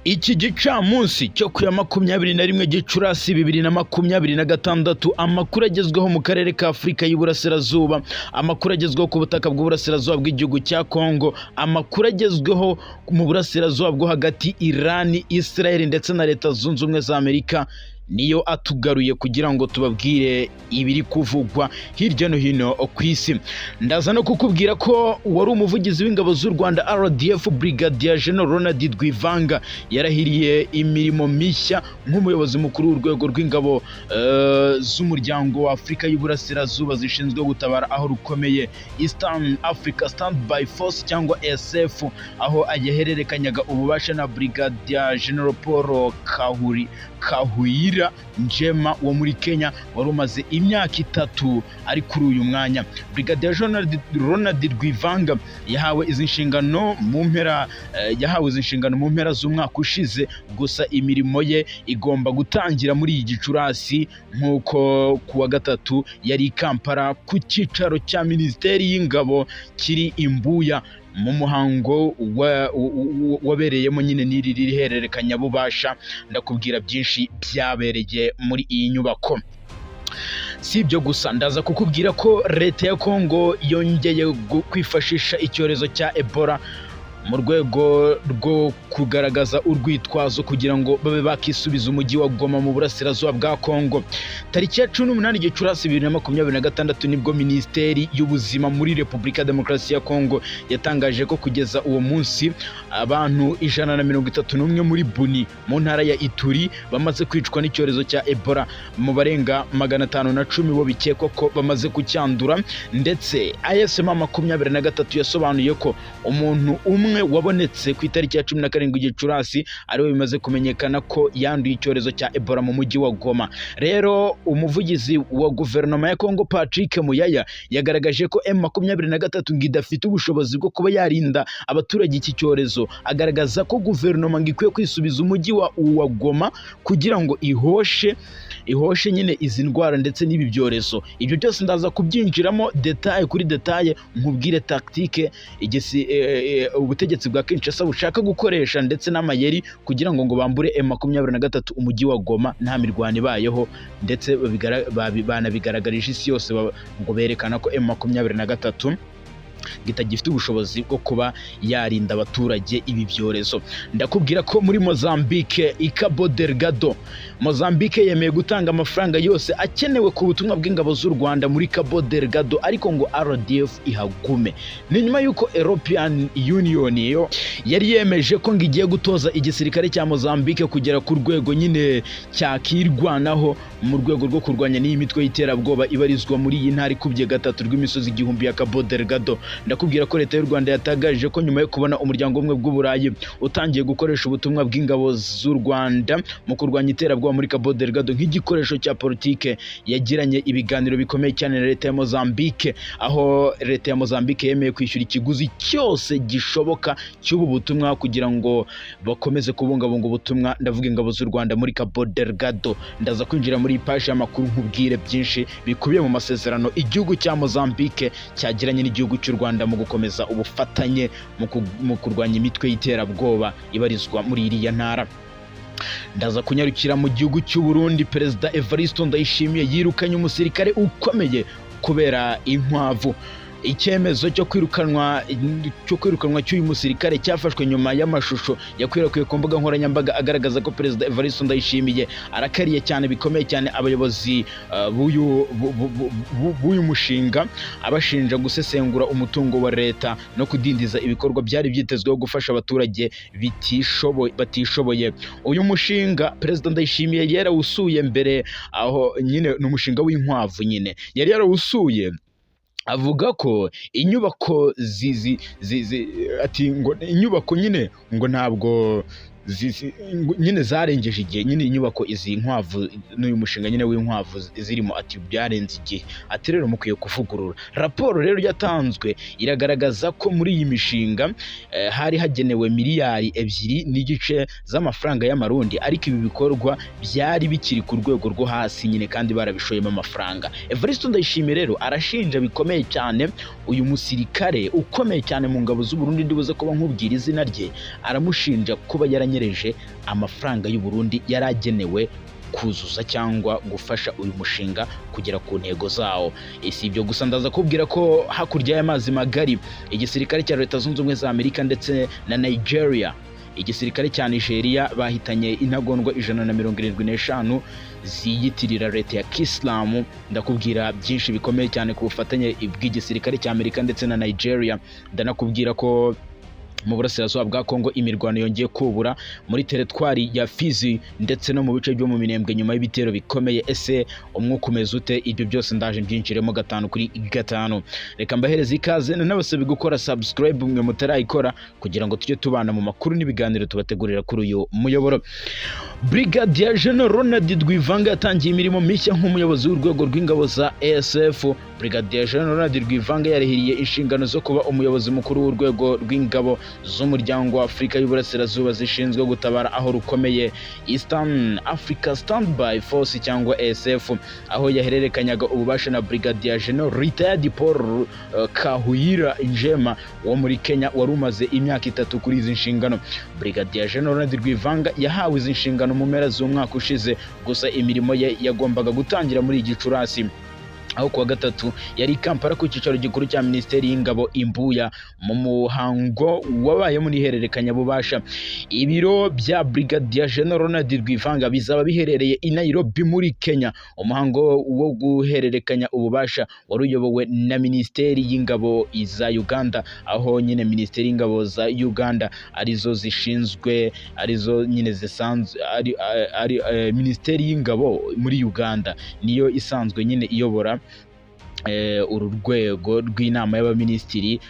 Iki gicamunsi cyo ku ya 21 Gicurasi 2026 amakuru agezweho mu karere ka Afurika y'Iburasirazuba, amakuru agezweho ku butaka bw'uburasirazuba bw'igihugu cya Kongo, amakuru agezweho mu burasirazuba bwo hagati Iran, Israel ndetse na Leta Zunze Ubumwe za Amerika niyo atugaruye kugira ngo tubabwire ibiri kuvugwa hirya no hino ku isi. Ndaza no kukubwira ko wari umuvugizi w'ingabo z'u Rwanda RDF Brigadier General Ronald Rwivanga yarahiriye imirimo mishya nk'umuyobozi mukuru w'urwego rw'ingabo z'umuryango wa Afurika y'Iburasirazuba zishinzwe gutabara aho rukomeye Eastern Africa Standby Force cyangwa SF, aho yahererekanyaga ububasha na Brigadier General Paul Kahuyira Njema wo muri Kenya wari umaze imyaka 3 ari kuri uyu mwanya. Brigadier General Ronald Rwivanga yahawe izi nshingano mu mpera z'umwaka ushize, gusa imirimo ye igomba gutangira muri iyi Gicurasi nk'uko kuwa gatatu yari Kampala ku cyicaro cya Minisiteri y'Ingabo kiri Imbuya mu muhango wabereyemo nyine n'iri hererekanya bubasha. Ndakubwira byinshi byabereye muri iyi nyubako. Si ibyo gusa, ndaza kukubwira ko leta ya Kongo yongeye kwifashisha icyorezo cya Ebola mu rwego rwo kugaragaza urwitwazo kugira ngo babe bakisubiza umujyi wa Goma mu burasirazuba bwa Kongo. Tariki ya 18 Gicurasi 2026 nibwo Minisiteri y'Ubuzima muri Repubulika ya Demokarasi ya Kongo yatangaje ko kugeza uwo munsi abantu 131 muri Buni mu ntara ya Ituri bamaze kwicwa n'icyorezo cya Ebola, mu barenga 510 bo bikekwa ko bamaze kucyandura, ndetse ASM 23 yasobanuye ko umuntu umwe wabonetse ku itariki ya 17 Gicurasi ariwe bimaze kumenyekana ko yanduye icyorezo cya Ebola mu mujyi wa Goma. Rero umuvugizi wa guverinoma ya Kongo Patrick Muyaya yagaragaje ko M23 ngidafite ubushobozi bwo kuba yarinda abaturage iki cyorezo, agaragaza ko guverinoma ngikwiye kwisubiza umujyi wa Goma kugira ngo ihoshe nyine izi ndwara ndetse n'ibi byorezo. Ibyo byose ndaza kubyinjiramo detail kuri detail, nkubwire tactique ubutegetsi bwa Kinshasa bushaka gukoresha ndetse n'amayeri kugira ngo bambure M23 umujyi wa Goma nta mirwano ibayeho, ndetse banabigaragarije isi yose ngo berekana ko M23 gitagifite ubushobozi bwo kuba yarinda abaturage ibi byorezo. Ndakubwira ko muri Mozambique Cabo Delgado, Mozambique yemeye gutanga amafaranga yose akenewe ku butumwa bw'ingabo z'u Rwanda muri Cabo Delgado, ariko ngo RDF ihagume. Ni nyuma y'uko European Union yo yari yemeje ko ngiye gutoza igisirikare cya Mozambique kugera ku rwego nyine cyakirwanaho mu rwego rwo kurwanya n'iyi mitwe y'iterabwoba ibarizwa muri iyi ntara ikubye gatatu rw'imisozi igihumbi ya Cabo Delgado. Ndakubwira ko leta y'u Rwanda yatagaje ko nyuma yo kubona umuryango umwe bw'Uburayi utangiye gukoresha ubutumwa bw'ingabo z'u Rwanda mu kurwanya iterabwoba muri Cabo Delgado nk'igikoresho cya politike, yagiranye ibiganiro bikomeye cyane na leta ya Mozambique, aho leta ya Mozambique yemeye kwishyura ikiguzi cyose gishoboka cy'ubu butumwa kugira ngo bakomeze kubungabunga ubutumwa, ndavuga ingabo z'u Rwanda muri Cabo Delgado. Ndaza kwinjira muri page y'amakuru nkubwire byinshi bikubiye mu masezerano igihugu cya Mozambique cyagiranye n'igihugu cy'u Rwanda mu gukomeza ubufatanye mu kurwanya imitwe y'iterabwoba ibarizwa muri iriya ntara. Ndaza kunyarukira mu gihugu cy'u Burundi. Perezida Evariste Ndayishimiye yirukanye umusirikare ukomeye kubera inkwavu. Icyemezo cyo kwirukanwa cy'uyu musirikare cyafashwe nyuma y'amashusho yakwirakwiye ku mbuga nkoranyambaga agaragaza ko Perezida Evariste Ndayishimiye arakariye cyane bikomeye cyane abayobozi b'uyu mushinga, abashinja gusesengura umutungo wa leta no kudindiza ibikorwa byari byitezweho gufasha abaturage batishoboye. Uyu mushinga Perezida Ndayishimiye yarawusuye mbere, aho nyine n'umushinga w'inkwavu nyine yari yarawusuye, avuga ko inyubako inyubako nyine ngo ntabwo nyine zarengeje igihe, nyine inyubako izi nkwavu n'uyu mushinga nyine w'inkwavu zirimo ati byarenze igihe, ati rero mukwiye kuvugurura. Raporo rero yatanzwe iragaragaza ko muri iyi mishinga hari hagenewe miliyari 2.5 z'amafaranga y'amarundi, ariko ibi bikorwa byari bikiri ku rwego rwo hasi nyine kandi barabishoyemo amafaranga. Evariste Ndayishimiye rero arashinja bikomeye cyane uyu musirikare ukomeye cyane mu ngabo z'u Burundi, ndibuze kuba nkubwira izina rye, aramushinja kuba yaranye yanyereje amafaranga y'u Burundi yaragenewe kuzuza cyangwa gufasha uyu mushinga kugera ku ntego zawo. Si ibyo gusa, ndaza kubwira ko hakurya y'amazi magari igisirikare cya Leta Zunze Ubumwe za Amerika ndetse na Nigeria, igisirikare cya Nigeria bahitanye intagondwa 175 ziyitirira leta ya Kisilamu. Ndakubwira byinshi bikomeye cyane ku bufatanye bw'igisirikare cya Amerika ndetse na Nigeria. Ndanakubwira ko mu burasirazuba bwa Kongo imirwano yongeye kubura muri teritwari ya Fizi ndetse no mu bice byo mu Minembwe nyuma y'ibitero bikomeye. Ese umwuka umeze ute? Ibyo byose ndaje mbyinjiremo 5 kuri 5. Reka mbahereze ikaze n'abasabye gukora subscribe mwe mutarayikora kugira ngo tujye tubana mu makuru n'ibiganiro tubategurira kuri uyu muyoboro. Brigadier General Ronald Rwivanga yatangiye imirimo mishya nk'umuyobozi w'urwego rw'ingabo za ASF. Brigadier General Ronald Rwivanga yarahiriye inshingano zo kuba umuyobozi mukuru w'urwego rw'ingabo z'umuryango wa Afurika y'Uburasirazuba zishinzwe gutabara aho rukomeye, Eastern Africa Standby Force cyangwa ASF, aho yahererekanyaga ububasha na Brigadier General Retired Paul Kahuyira Njema wo muri Kenya wari umaze imyaka 3 kuri izi nshingano. Brigadier General Ronald Rwivanga yahawe izi nshingano mu mpera z'umwaka ushize, gusa imirimo ye yagombaga gutangira muri Gicurasi, aho kuwa gatatu yari Kampala ku cyicaro gikuru cya Minisiteri y'Ingabo Imbuya mu muhango wabaye muri hererekanya bubasha. Ibiro bya Brigadier General Ronald Rwivanga bizaba biherereye i Nairobi muri Kenya. Umuhango wo guhererekanya ububasha wari uyobowe na Minisiteri y'Ingabo za Uganda, aho nyine Minisiteri y'Ingabo za Uganda arizo zishinzwe, arizo nyine zisanzwe ari Minisiteri y'Ingabo muri Uganda niyo isanzwe nyine iyobora uru rwego rw'inama y'abaminisitiri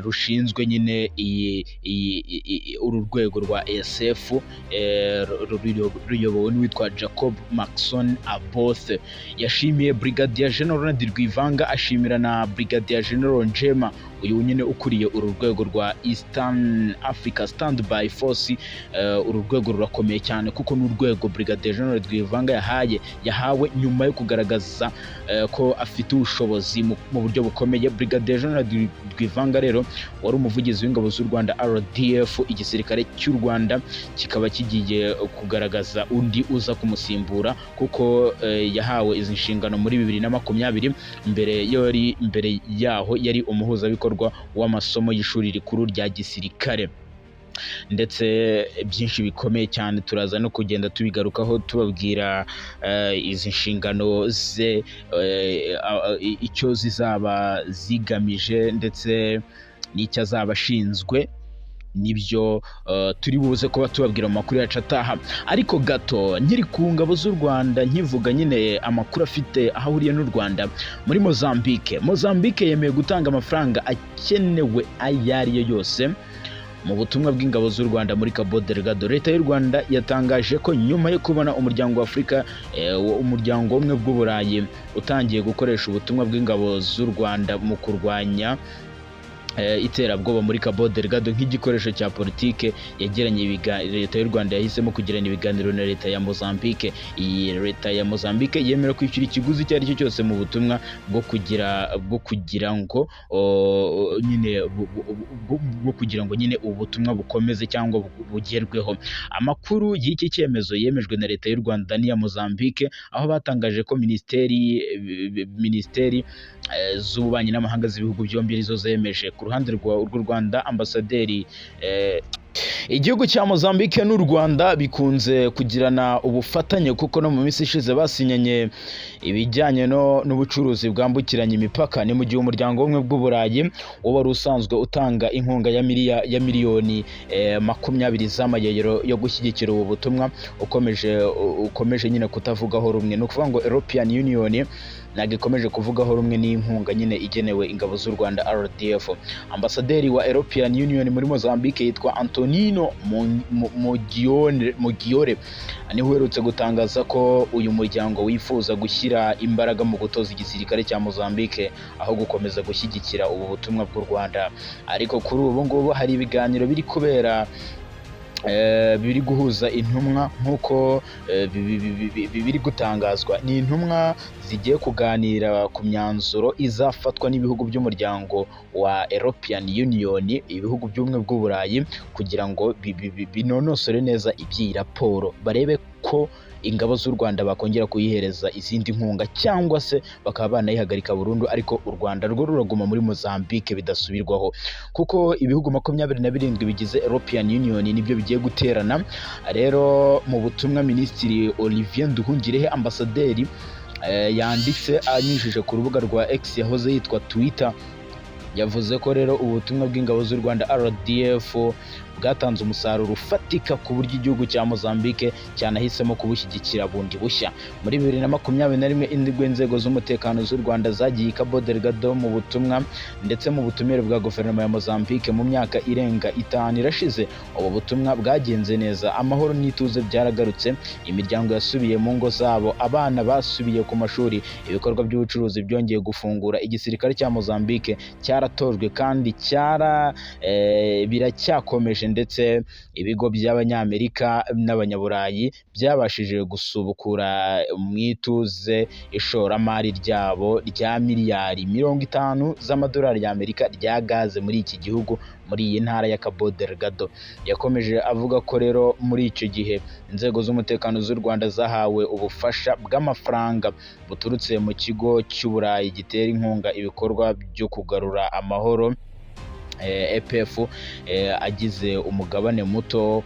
rushinzwe nyine uru rwego rwa ASF ruyobowe n'uwitwa Jacob Maxon Aboth. Yashimiye Brigadier General Ronald Rwivanga, ashimira na Brigadier General Njema uyu nyine ukuriye uru rwego rwa Eastern Africa Standby Force. Uru rwego rurakomeye cyane kuko n'urwego Brigadier General Rwivanga yahawe nyuma yo kugaragaza ko afite ubushobozi mu buryo bukomeye. Brigadier General Rwivanga rero wari umuvugizi w'ingabo z'u Rwanda RDF, igisirikare cy'u Rwanda kikaba kigiye kugaragaza undi uza kumusimbura kuko yahawe izi nshingano muri 2020. Mbere yaho yari umuhuzabikorwa w'amasomo y'ishuri rikuru rya gisirikare. Ndetse byinshi bikomeye cyane turaza no kugenda tubigarukaho tubabwira izi nshingano ze, icyo zizaba zigamije ndetse n'icyo azaba ashinzwe. Nibyo turi buze kuba tubabwira mu makuru yacu ataha. Ariko gato nkiri ku ngabo z'u Rwanda nkivuga nyine amakuru afite ahahuriye n'u Rwanda, muri Mozambique yemeye gutanga amafaranga akenewe ayariyo yose mu butumwa bw'ingabo z'u Rwanda muri Cabo Delgado. Leta y'u Rwanda yatangaje ko nyuma yo kubona umuryango wa Afurika, umuryango umwe bw'Uburayi utangiye gukoresha ubutumwa bw'ingabo z'u Rwanda mu kurwanya iterabwoba muri Cabo Delgado nk'igikoresho cya politike yagiranye, Leta y'u Rwanda yahisemo kugirana ibiganiro na Leta ya Mozambique. Iyi Leta ya Mozambique yemera kwishyura ikiguzi icyo ari cyo cyose mu butumwa bwo kugira ngo nyine ubutumwa bukomeze cyangwa bugerweho. Amakuru y'iki cyemezo yemejwe na Leta y'u Rwanda n'iya Mozambique, aho batangaje ko minisiteri z'ububanyi n'amahanga z'ibihugu byombi arizo zemeje. Ku ruhande rw'u Rwanda, ambasaderi igihugu cya Mozambique n'u Rwanda bikunze kugirana ubufatanye kuko no mu minsi ishize basinyanye ibijyanye n'ubucuruzi bwambukiranya imipaka. Ni mu gihe umuryango w'ubumwe bw'Uburayi wo wari usanzwe utanga inkunga ya miliyoni 20 z'amayero yo gushyigikira ubu butumwa ukomeje nyine kutavugaho rumwe. Ni ukuvuga ngo European Union ntabwo ikomeje kuvugaho rumwe n'inkunga nyine igenewe ingabo z'u Rwanda RDF. Ambasaderi wa European Union muri Mozambique yitwa Antonino Mugiore niwe uherutse gutangaza ko uyu muryango wifuza gushyira imbaraga mu gutoza igisirikare cya Mozambique aho gukomeza gushyigikira ubu butumwa bw'u Rwanda. Ariko kuri ubu ngubu hari ibiganiro biri kubera biri guhuza intumwa nk'uko biri gutangazwa. Ni intumwa zigiye kuganira ku myanzuro izafatwa n'ibihugu by'umuryango wa European Union, ibihugu by'ubumwe bw'Uburayi, kugira ngo binonosore neza iby'iyi raporo, barebe ko ingabo z'u Rwanda bakongera kuyihereza izindi nkunga cyangwa se bakaba banayihagarika burundu, ariko u Rwanda rwo ruraguma muri Mozambique bidasubirwaho, kuko ibihugu 27 bigize European Union nibyo bigiye guterana. Rero mu butumwa Minisitiri Olivier Nduhungirehe, ambasaderi, yanditse anyujije ku rubuga rwa X yahoze yitwa Twitter, yavuze ko rero ubutumwa bw'ingabo z'u Rwanda RDF bwatanze umusaruro ufatika ku buryo igihugu cya Mozambique cyanahisemo kubushyigikira bundi bushya. Muri 2021 indwi inzego z'umutekano z'u Rwanda zagiye i Cabo Delgado mu butumwa ndetse mu butumire bwa guverinoma ya Mozambique mu myaka irenga 5 irashize. Ubu butumwa bwagenze neza, amahoro n'ituze byaragarutse, imiryango yasubiye mu ngo zabo, abana basubiye ku mashuri, ibikorwa by'ubucuruzi byongeye gufungura, igisirikare cya Mozambique cyaratojwe kandi biracyakomeje, ndetse ibigo by'Abanyamerika n'Abanyaburayi byabashije gusubukura mu ituze ishoramari ryabo rya miliyari 50 z'amadolari y'Amerika rya gaze muri iki gihugu, muri iyi ntara ya Cabo Delgado. Yakomeje avuga ko rero muri icyo gihe inzego z'umutekano z'u Rwanda zahawe ubufasha bw'amafaranga buturutse mu kigo cy'Uburayi gitera inkunga ibikorwa byo kugarura amahoro, EPF, agize umugabane muto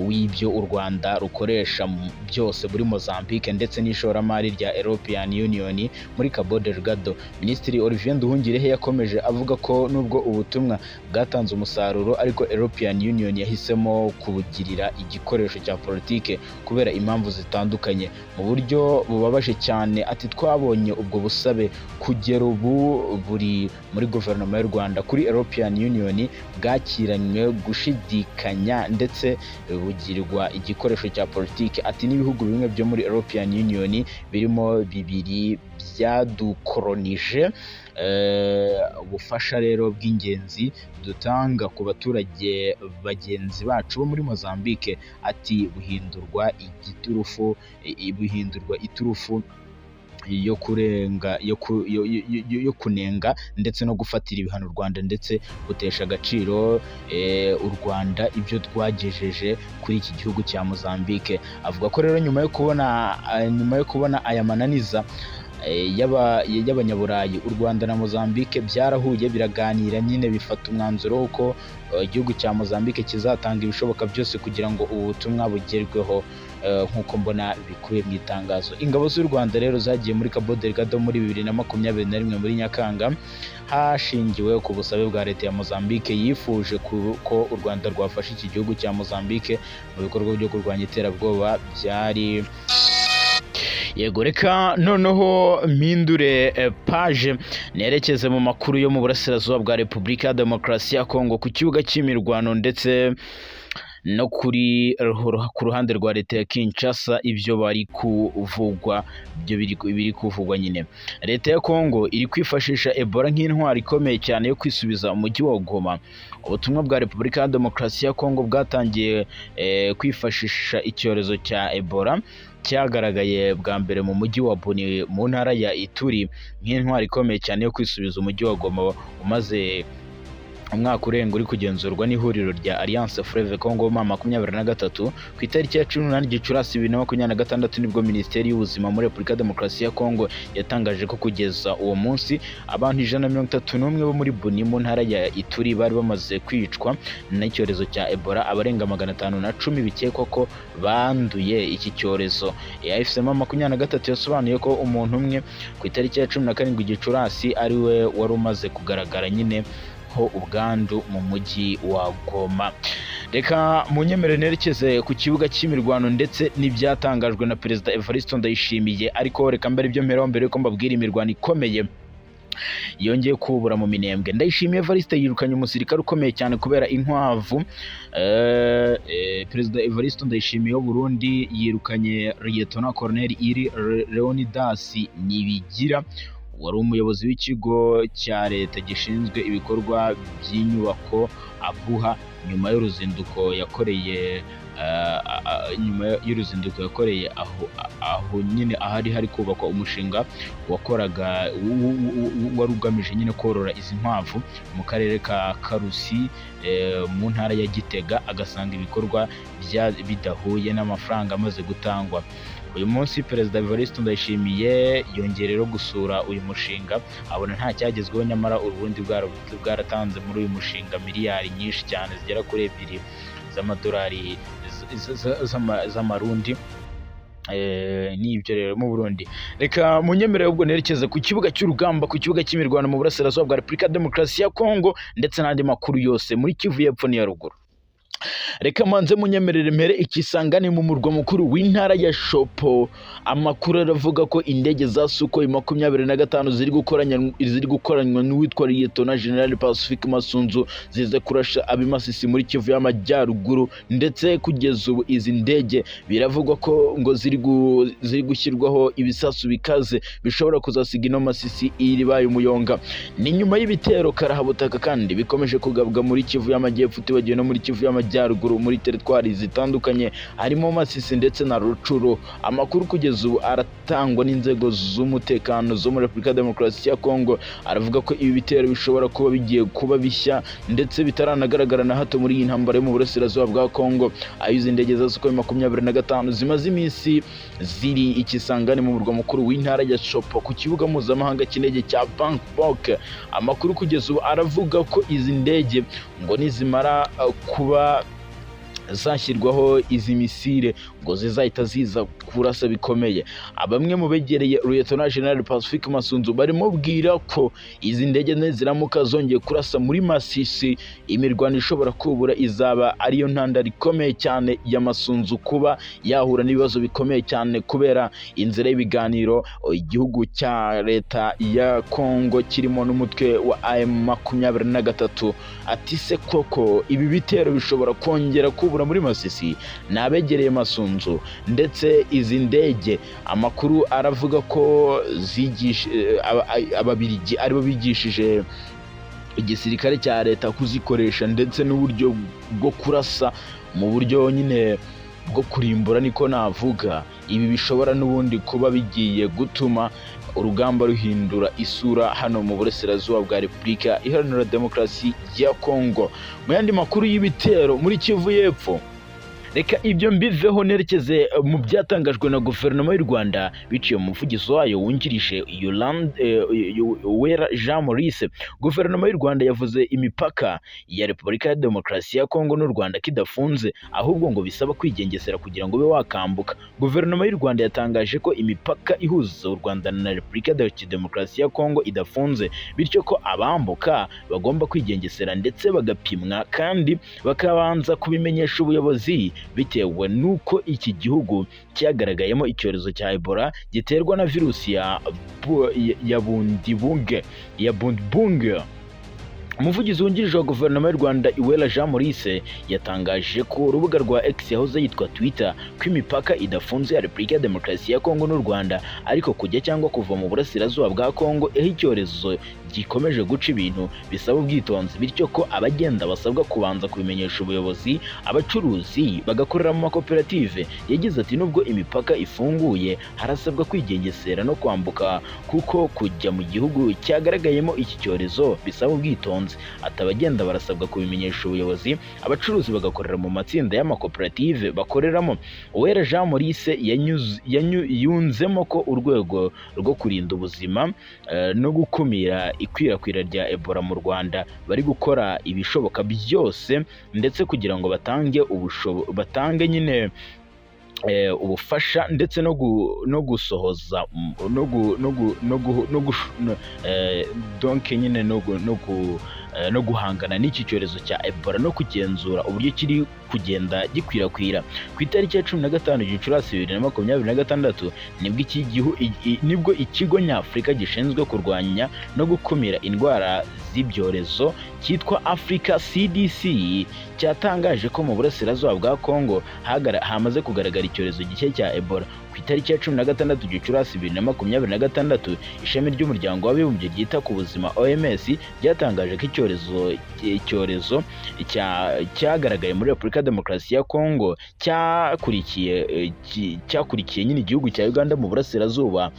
w'ibyo u Rwanda rukoresha byose muri Mozambique, ndetse n'ishoramari rya European Union muri Cabo Delgado. Minisitiri Olivier Nduhungirehe yakomeje avuga ko nubwo ubutumwa bwatanze umusaruro, ariko European Union yahisemo kubugirira igikoresho cya politike kubera impamvu zitandukanye. Mu buryo bubabaje cyane, ati twabonye ubwo busabe kugera ubu buri muri guverinoma y'u Rwanda kuri European Union bwakiranywe gushidikanya ndetse bugirirwa igikoresho cya politiki. Ati n'ibihugu bimwe byo muri European Union birimo bibiri byadukolonije. Ubufasha rero bw'ingenzi dutanga ku baturage bagenzi bacu bo muri Mozambique, ati buhindurwa iturufu yo kunenga ndetse no gufatira ibihano u Rwanda, ndetse gutesha agaciro u Rwanda ibyo twagejeje kuri iki gihugu cya Mozambique. Avuga ko rero nyuma yo kubona aya mananiza y'Abanyaburayi, u Rwanda na Mozambique byarahuye biraganira, nyine bifata umwanzuro w'uko igihugu cya Mozambique kizatanga ibishoboka byose kugira ngo ubu butumwa bugerweho, nk'uko mbona bikubiye mu itangazo. Ingabo z'u Rwanda rero zagiye muri Cabo Delgado muri 2021 muri Nyakanga, hashingiwe ku busabe bwa leta ya Mozambique yifuje ko u Rwanda rwafasha iki gihugu cya Mozambique mu bikorwa byo kurwanya iterabwoba byari Yego, reka noneho mpindure page nerekeze mu makuru yo mu burasirazuba bwa Repubulika ya Demokarasi ya Kongo ku kibuga cy'imirwano ndetse no ku ruhande rwa leta ya Kinshasa. Ibyo bari kuvugwa biri kuvugwa nyine, leta ya Kongo iri kwifashisha Ebola nk'intwari ikomeye cyane yo kwisubiza umujyi wa Goma. Ubutumwa bwa Repubulika ya Demokarasi ya Kongo bwatangiye kwifashisha icyorezo cya Ebola cyagaragaye bwa mbere mu mujyi wa Buni mu ntara ya Ituri nk'intwari ikomeye cyane yo kwisubiza umujyi wa Goma umaze umwaka urenga uri kugenzurwa n'ihuriro rya Alliance Fleuve Congo 23. Ku itariki ya 18 Gicurasi 2026 nibwo Minisiteri y'Ubuzima muri Repubulika ya Demokarasi ya Kongo yatangaje ko kugeza uwo munsi abantu 131 bo muri Buni mu ntara ya Ituri bari bamaze kwicwa n'icyorezo cya Ebola, abarenga 510 bikekwa ko banduye iki cyorezo. AFSM 23 yasobanuye ko umuntu umwe ku itariki ya 17 Gicurasi ari we wari umaze kugaragara nyine ho ubwandu mu mujyi wa Goma. Reka munyemere nerekeze ku kibuga cy'imirwano ndetse n'ibyatangajwe na Perezida Evariste Ndayishimiye, ariko reka mbere ibyo mbere ko mbabwira imirwano ikomeye yongeye kubura mu Minembwe. Ndayishimiye Evariste yirukanye umusirikare ukomeye cyane kubera inkwavu. Perezida Evariste Ndayishimiye w'u Burundi yirukanye Lieutenant Colonel Iri Leonidas Nibigira wari umuyobozi w'ikigo cya leta gishinzwe ibikorwa by'inyubako Abuha nyuma y'uruzinduko yakoreye aho nyine ahari hari kubakwa umushinga wakoraga wari ugamije nyine korora izi nkwavu mu karere ka Karusi mu ntara ya Gitega, agasanga ibikorwa bidahuye n'amafaranga amaze gutangwa. Uyu munsi Perezida Evariste Ndayishimiye yongeye rero gusura uyu mushinga, abona nta cyagezweho, nyamara Uburundi bwaratanze muri uyu mushinga miliyari nyinshi cyane zigera kuri 2 z'amadolari z'amarundi. N'ibyo rero mu Burundi. Reka munyemerere ubwo nerekeze ku kibuga cy'urugamba, ku kibuga cy'imirwano mu burasirazuba bwa Repubulika ya Demokarasi ya Kongo ndetse n'andi makuru yose muri Kivu y'Epfo n'iya ruguru. Reka manze munyemerere mpere Ikisangani mu murwa mukuru w'intara ya Shopo. Amakuru aravuga ko indege za Sukhoi 25 ziri gukoranywa n'uwitwa Lieutenant General Pacifique Masunzu zize kurasha abimasisi muri Kivu y'Amajyaruguru, ndetse kugeza ubu izi ndege biravugwa ko ngo ziri gushyirwaho ibisasu bikaze bishobora kuzasiga ino masisi iribaye umuyonga. Ni nyuma y'ibitero karahabutaka kandi bikomeje kugabwa muri Kivu y'Amajyepfo, tibagiwe no muri Kivu y'Amajyaruguru muri teritwari zitandukanye harimo Masisi ndetse na Rucuru. Amakuru kugeza ubu aratangwa n'inzego z'umutekano zo muri Repubulika ya Demokarasi ya Kongo, aravuga ko ibi bitero bishobora kuba bigiye kuba bishya ndetse bitaranagaragara na hato muri iyi ntambara yo mu burasirazuba bwa Kongo, aho izi ndege za Sukhoi 25 zimaze iminsi ziri Ikisangani mu murwa mukuru w'intara ya Shopo ku kibuga mpuzamahanga cy'indege cya Bangkok. Amakuru kugeza ubu aravuga ko izi ndege ngo nizimara kuba zashyirwaho izi misile ngo zizahita ziza kurasa bikomeye. Bamwe mu begereye Lieutenant General Pacifique Masunzu barimo bwira ko izi ndege ziramuka zongeye kurasa muri Masisi, imirwano ishobora kubura izaba ariyo ntandaro ikomeye cyane ya Masunzu kuba yahura n'ibibazo bikomeye cyane, kubera inzira y'ibiganiro igihugu cya leta ya Kongo kirimo n'umutwe wa M23. Ati se koko ibi bitero bishobora kongera kubura muri Masisi? Nabegereye Masunzu ndetse izi ndege amakuru aravuga ko ababirigi aribo bigishije igisirikare cya leta kuzikoresha, ndetse n'uburyo bwo kurasa mu buryo nyine bwo kurimbura niko navuga. Ibi bishobora n'ubundi kuba bigiye gutuma urugamba ruhindura isura hano mu burasirazuba bwa Repubulika Iharanira Demokarasi ya Kongo. Mu yandi makuru y'ibitero muri Kivu y'Epfo, reka ibyo mbiveho nerekeze mu byatangajwe na guverinoma y'u Rwanda biciye mu muvugizi wayo wungirije Uwera Jean Maurice. Guverinoma y'u Rwanda yavuze imipaka ya Repubulika ya Demokarasi ya Kongo n'u Rwanda kidafunze, ahubwo ngo bisaba kwigengesera kugira ngo ube wakambuka. Guverinoma y'u Rwanda yatangaje ko imipaka ihuza u Rwanda na Repubulika ya Demokarasi ya Kongo idafunze, bityo ko abambuka bagomba kwigengesera ndetse bagapimwa kandi bakabanza kubimenyesha ubuyobozi, bitewe nuko iki gihugu cyagaragayemo icyorezo cya Ebola giterwa na virusi ya Bundibunge. Umuvugizi wungirije wa guverinoma y'u Rwanda Uwera Jean Maurice yatangaje ko urubuga rwa X yahoze yitwa Twitter ko imipaka idafunze ya Repubulika ya Demokarasi ya Kongo n'u Rwanda, ariko kujya cyangwa kuva mu burasirazuba bwa Kongo aho icyorezo gikomeje guca ibintu bisaba ubwitonzi, bityo ko abagenda basabwa kubanza kubimenyesha ubuyobozi, abacuruzi bagakorera mu makoperative. Yagize ati nubwo imipaka ifunguye harasabwa kwigengesera no kwambuka kuko kujya mu gihugu cyagaragayemo iki cyorezo bisaba ubwitonzi. Ati abagenda barasabwa kubimenyesha ubuyobozi, abacuruzi bagakorera mu matsinda y'amakoperative bakoreramo. Uwera Jean Maurice yunzemo ko urwego rwo kurinda ubuzima no gukumira ikwirakwira rya Ebola mu Rwanda bari gukora ibishoboka byose ndetse kugira ngo batange nyine ubufasha ndetse no gusohoza donc nyine no guhangana n'iki cyorezo cya Ebola no kugenzura uburyo kiri kugenda gikwirakwira. Ku itariki ya 15 Gicurasi 2026 nibwo ikigo nyafurika gishinzwe kurwanya no gukumira indwara z'ibyorezo cyitwa Africa CDC cyatangaje ko mu burasirazuba bwa Kongo hamaze kugaragara icyorezo gishya cya Ebola. Ku itariki ya 16 Gicurasi 2026 ishami ry'umuryango w'abibumbye ryita ku buzima OMS ryatangaje ko icyorezo cyagaragaye muri Repubulika Demokarasi ya Kongo cyakurikiye nyine igihugu cya Uganda mu burasirazuba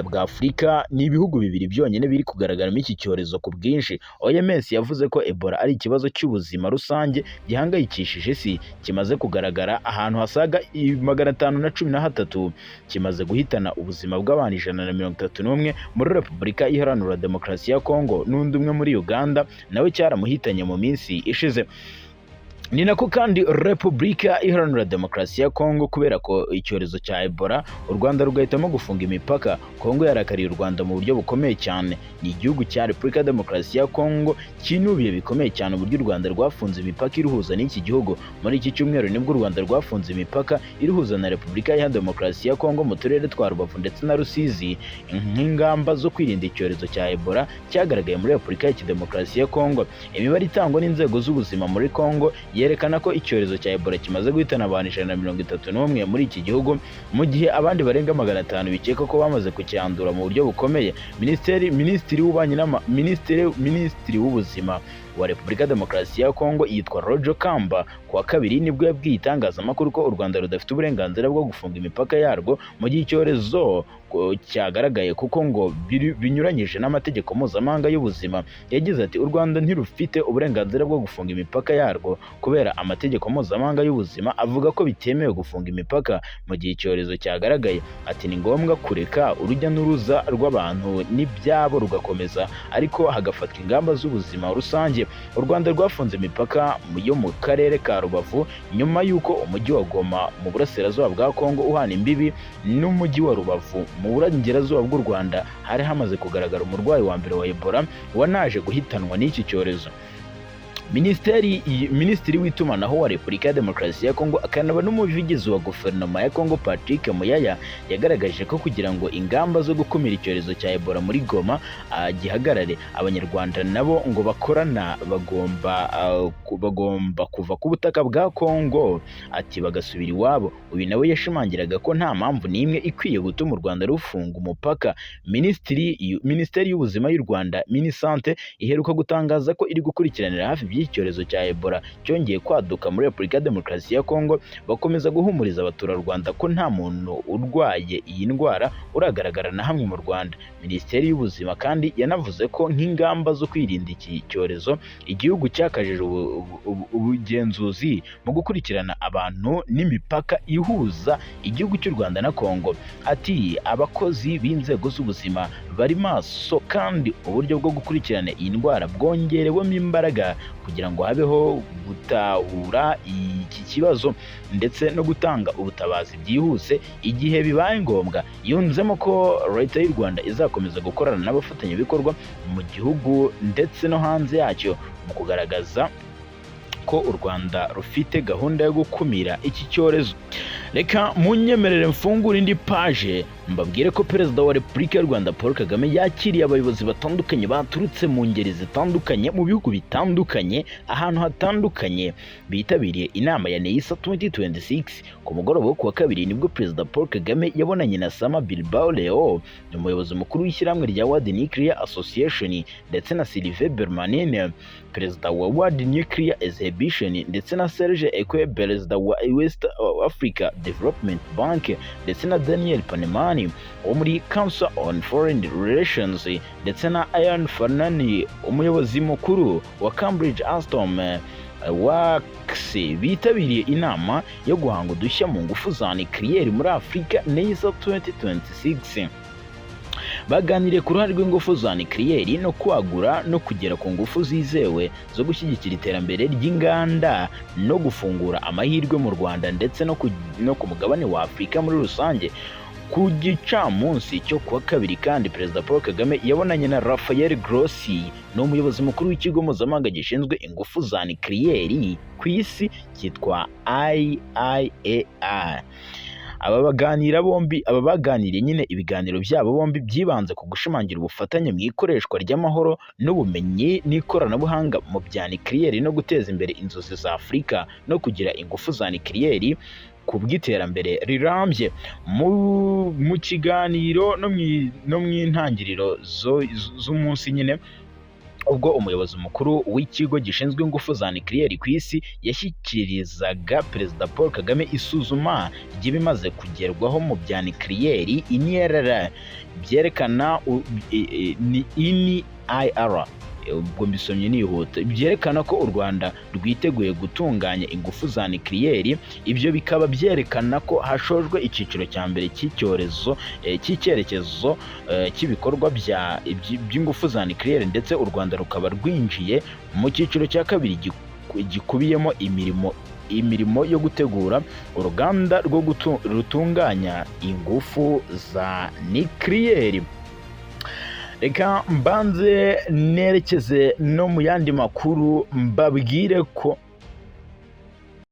bwa Afurika. Ni ibihugu bibiri byonyine biri kugaragaramo iki cyorezo ku bwinshi. OMS yavuze ko Ebola ari ikibazo cy'ubuzima rusange gihangayikishije isi, kimaze kugaragara ahantu hasaga 513, kimaze guhitana ubuzima bw'abantu 131 muri Repubulika Iharanira Demokarasi ya Kongo, n'undi umwe muri Uganda nawe cyaramuhitanye mu minsi ishize. Ni nako kandi Repubulika Iharanira Demokarasi ya Kongo, kubera ko icyorezo cya Ebola u Rwanda rugahitamo gufunga imipaka. Kongo yarakariye u Rwanda mu buryo bukomeye cyane. Ni igihugu cya Repubulika Demokarasi ya Kongo kinubiye bikomeye cyane uburyo u Rwanda rwafunze imipaka iruhuza n'iki gihugu. Muri iki cyumweru nibwo u Rwanda rwafunze imipaka iruhuza na Repubulika ya Demokarasi ya Kongo mu turere twa Rubavu ndetse na Rusizi nk'ingamba zo kwirinda icyorezo cya Ebola cyagaragaye muri Repubulika ya Demokarasi ya Kongo. Imibare itangwa n'inzego z'ubuzima muri Kongo yerekana ko icyorezo cya Ebola kimaze guhitana abantu 131 muri iki gihugu, mu gihe abandi barenga 500 bikeka ko bamaze kucyandura mu buryo bukomeye. Minisitiri w'ubuzima wa Repubulika Demokarasi ya Kongo yitwa Roger Kamba kuwa kabiri nibwo yabwiye itangazamakuru ko u Rwanda rudafite uburenganzira bwo gufunga imipaka yarwo mu gihe icyorezo cyagaragaye, kuko ngo binyuranyije n'amategeko mpuzamahanga y'ubuzima. Yagize ati u Rwanda ntirufite uburenganzira bwo gufunga imipaka yarwo kubera amategeko mpuzamahanga y'ubuzima avuga ko bitemewe gufunga imipaka mu gihe icyorezo cyagaragaye. Ati ni ngombwa kureka urujya n'uruza rw'abantu n'ibyabo rugakomeza, ariko hagafatwa ingamba z'ubuzima rusange. U Rwanda rwafunze imipaka yo mu karere ka Rubavu nyuma y'uko umujyi wa Goma mu burasirazuba bwa Kongo uhana imbibi n'umujyi wa Rubavu mu burengerazuba bw'u Rwanda hari hamaze kugaragara umurwayi wa mbere wa Ebola wanaje guhitanwa n'iki cyorezo. Minisitiri w'itumanaho wa Repubulika ya Demokarasi ya Kongo akanaba n'umuvugizi wa guverinoma ya Kongo Patrick Muyaya yagaragaje ko kugira ngo ingamba zo gukumira icyorezo cya Ebola muri Goma gihagarare, abanyarwanda nabo ngo bakorana bagomba kuva ku butaka bwa Kongo ati bagasubira iwabo. Uyu nawe yashimangiraga ko nta mpamvu n'imwe ikwiye gutuma u Rwanda rufunga umupaka. Minisiteri y'ubuzima y'u Rwanda Minisante iheruka gutangaza ko iri gukurikiranira hafi icyorezo cya Ebola cyongeye kwaduka muri Repubulika ya Demokarasi ya Kongo, bakomeza guhumuriza abaturarwanda ko nta muntu urwaye iyi ndwara uragaragara na hamwe mu Rwanda. Minisiteri y'ubuzima kandi yanavuze ko nk'ingamba zo kwirinda iki cyorezo igihugu cyakajije ubugenzuzi mu gukurikirana abantu n'imipaka ihuza igihugu cy'u Rwanda na Kongo. Ati abakozi b'inzego z'ubuzima bari maso kandi uburyo bwo gukurikirana iyi ndwara bwongerewemo imbaraga kugira ngo habeho gutahura iki kibazo ndetse no gutanga ubutabazi byihuse igihe bibaye ngombwa. Yunzemo ko leta y'u Rwanda izakomeza gukorana n'abafatanyabikorwa mu gihugu ndetse no hanze yacyo mu kugaragaza ko u Rwanda rufite gahunda yo gukumira iki cyorezo. Reka munyemerere mfungure indi page mbabwire ko Perezida wa Repubulika y'u Rwanda Paul Kagame yakiriye abayobozi batandukanye baturutse mu ngeri zitandukanye mu bihugu bitandukanye ahantu hatandukanye bitabiriye inama ya NEISA 2026. Ku mugoroba wo kuwa kabiri nibwo Perezida Paul Kagame yabonanye na Sama Bilbao Leo, umuyobozi mukuru w'ishyirahamwe rya World Nuclear Association, ndetse na Sylvain Bermanin, Perezida wa World Nuclear Exhibition, ndetse na Serge Ekwe, Perezida wa West Africa Development Bank, ndetse na Daniel Panemani wo muri Council on Foreign Relations, ndetse na Ian Fernani umuyobozi mukuru wa Cambridge Alstom Works bitabiriye inama yo guhanga udushya mu ngufu za nucleaire muri Afurika NEISA 2026. Baganiriye ku ruhare rw'ingufu za nucleaire no kwagura no kugera ku ngufu zizewe zo gushyigikira iterambere ry'inganda no gufungura amahirwe mu Rwanda ndetse no ku mugabane wa Afurika muri rusange. Ku gicamunsi cyo kuwa kabiri kandi Perezida Paul Kagame yabonanye na Rafael Grossi, ni umuyobozi mukuru w'ikigo mpuzamahanga gishinzwe ingufu za nucleaire ku isi cyitwa IAEA. Aba baganiriye nyine, ibiganiro byabo bombi byibanze ku gushimangira ubufatanye mu ikoreshwa ry'amahoro n'ubumenyi n'ikoranabuhanga mu bya nucleaire no guteza imbere inzozi za Afurika no kugira ingufu za nucleaire ku bw'iterambere rirambye. Mu kiganiro no mu intangiriro z'umunsi nyine, ubwo umuyobozi mukuru w'ikigo gishinzwe ingufu za nucleaire ku isi yashyikirizaga Perezida Paul Kagame isuzuma ry'ibimaze kugerwaho mu bya nucleaire INR byerekana INIR, ubwo mbisomye nihuta, byerekana ko u Rwanda rwiteguye gutunganya ingufu za nucleaire. Ibyo bikaba byerekana ko hashojwe icyiciro cya mbere cy'icyerekezo cy'ibikorwa by'ingufu za nucleaire, ndetse u Rwanda rukaba rwinjiye mu cyiciro cya kabiri gikubiyemo imirimo yo gutegura uruganda rwo rutunganya ingufu za nucleaire. Reka mbanze nerekeze no mu yandi makuru mbabwire ko